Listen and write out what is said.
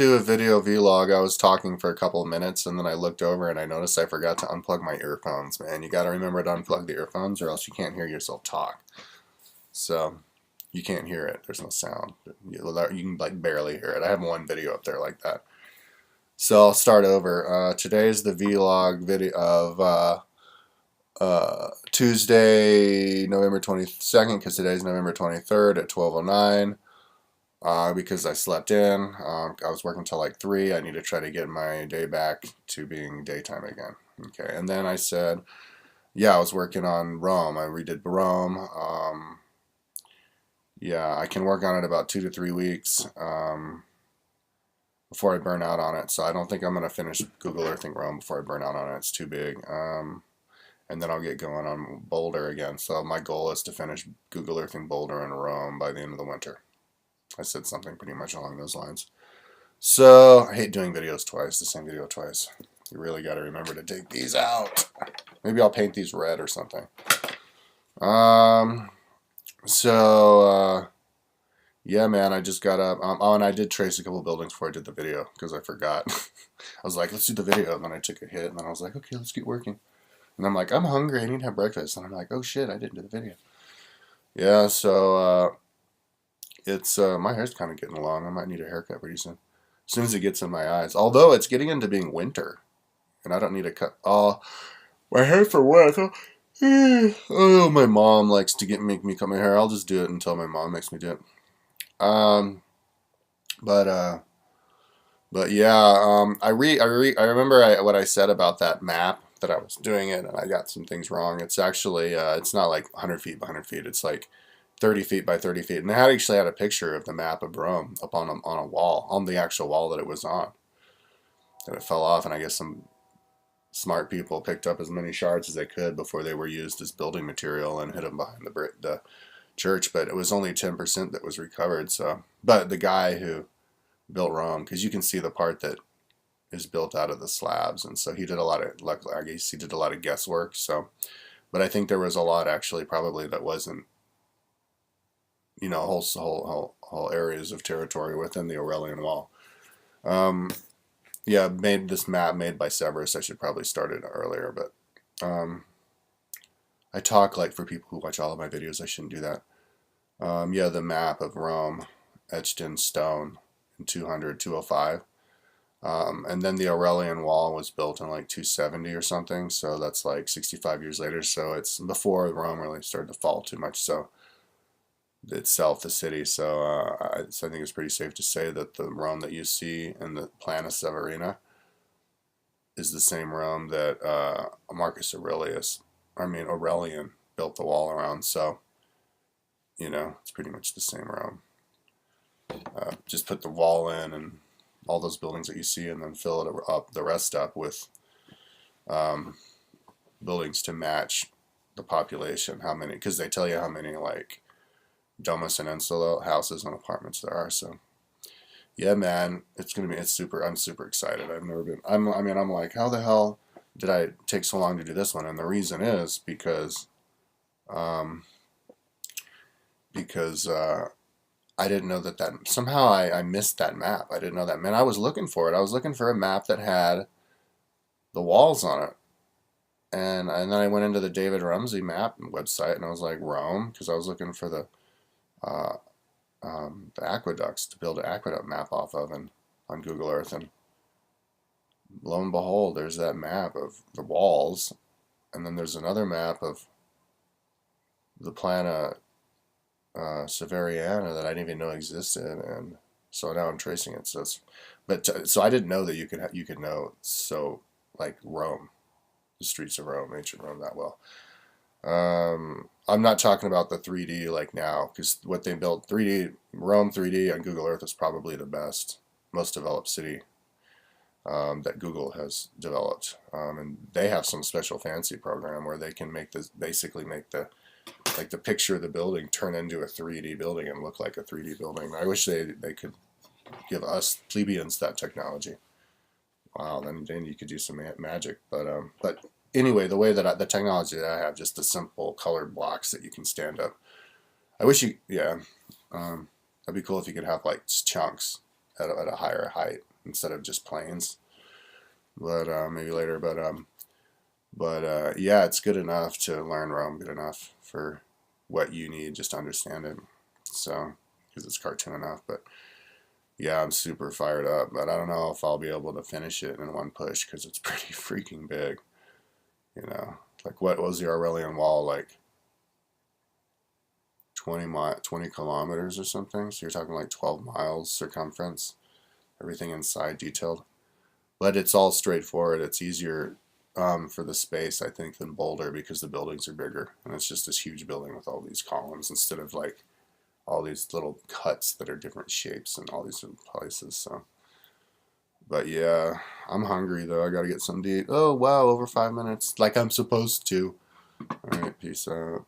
do a video vlog. I was talking for a couple of minutes and then I looked over and I noticed I forgot to unplug my earphones, man. You gotta remember to unplug the earphones or else you can't hear yourself talk. So, you can't hear it. There's no sound. You can like barely hear it. I have one video up there like that. So I'll start over. Today's the vlog video of Tuesday, November 22nd, because today's November 23rd at 12:09. Because I slept in. I was working till like 3. I need to try to get my day back to being daytime again. Okay, and then I said, yeah, I was working on Rome. I redid Rome. Yeah, I can work on it about 2 to 3 weeks before I burn out on it. So I don't think I'm going to finish Google Earthing Rome before I burn out on it. It's too big. And then I'll get going on Boulder again. So my goal is to finish Google Earthing Boulder and Rome by the end of the winter. I said something pretty much along those lines. So I hate doing videos twice, the same video twice. You really got to remember to take these out. Maybe I'll paint these red or something. Yeah, man, I just got up. Oh, and I did trace a couple buildings before I did the video because I forgot. I was like, let's do the video. And then I took a hit. And then I was like, okay, let's get working. And I'm like, I'm hungry. I need to have breakfast. And I'm like, oh, shit, I didn't do the video. Yeah, so it's my hair's kind of getting long. I might need a haircut pretty soon. As soon as it gets in my eyes. Although it's getting into being winter. And I don't need to cut. Oh, my hair for what? Oh, my mom likes to make me cut my hair. I'll just do it until my mom makes me do it. But yeah, I remember what I said about that map that I was doing it, and I got some things wrong. It's actually it's not like 100 feet by 100 feet. It's like 30 feet by 30 feet, and I actually had a picture of the map of Rome up on a wall, on the actual wall that it was on. And it fell off, and I guess some smart people picked up as many shards as they could before they were used as building material and hid them behind the church. But it was only 10% that was recovered. So, but the guy who built Rome, because you can see the part that is built out of the slabs, and so he did a lot of, I guess he did a lot of guesswork. So, but I think there was a lot actually probably that wasn't, you know, whole areas of territory within the Aurelian Wall. Yeah, made this map made by Severus. I should probably start it earlier, but I talk like for people who watch all of my videos. I shouldn't do that. Yeah, the map of Rome etched in stone in 205. And then the Aurelian Wall was built in like 270 or something, so that's like 65 years later. So it's before Rome really started to fall too much. So itself, the city. So I think it's pretty safe to say that the Rome that you see in the Plana Severina is the same Rome that Marcus Aurelian built the wall around. So, you know, it's pretty much the same Rome. Just put the wall in and all those buildings that you see, and then fill it up, the rest up with buildings to match the population. How many? Because they tell you how many like Domus and Insula houses and apartments there are. So yeah, man, I'm super excited. I'm like, how the hell did I take so long to do this one? And the reason is because I didn't know that somehow I missed that map. I didn't know that. Man, I was looking for it. I was looking for a map that had the walls on it. And then I went into the David Rumsey map website, and I was like, Rome, because I was looking for the aqueducts to build an aqueduct map off of and on Google Earth, and lo and behold, there's that map of the walls, and then there's another map of the Plana Severiana that I didn't even know existed, and so now I'm tracing it. So so I didn't know that you could know like Rome, the streets of Rome, ancient Rome, that well. I'm not talking about the 3D like now, because what they built, Rome 3D on Google Earth is probably the best, most developed city that Google has developed. And they have some special fancy program where they can basically make the picture of the building turn into a 3D building and look like a 3D building. I wish they could give us plebeians that technology. Wow, then you could do some magic. But anyway, the way that the technology that I have, just the simple colored blocks that you can stand up. I wish yeah, that'd be cool if you could have like chunks. at a higher height instead of just planes. But maybe later. But yeah, it's good enough to learn Rome. Good enough for what you need just to understand it. So because it's cartoon enough, but yeah, I'm super fired up. But I don't know if I'll be able to finish it in one push because it's pretty freaking big. You know, like what was the Aurelian Wall like? 20 kilometers or something. So you're talking like 12 miles circumference. Everything inside detailed. But it's all straightforward. It's easier for the space, I think, than Boulder because the buildings are bigger. And it's just this huge building with all these columns instead of like all these little cuts that are different shapes in all these different places. So, but yeah, I'm hungry though. I gotta get something to eat. Oh wow, over 5 minutes, like I'm supposed to. All right, peace out.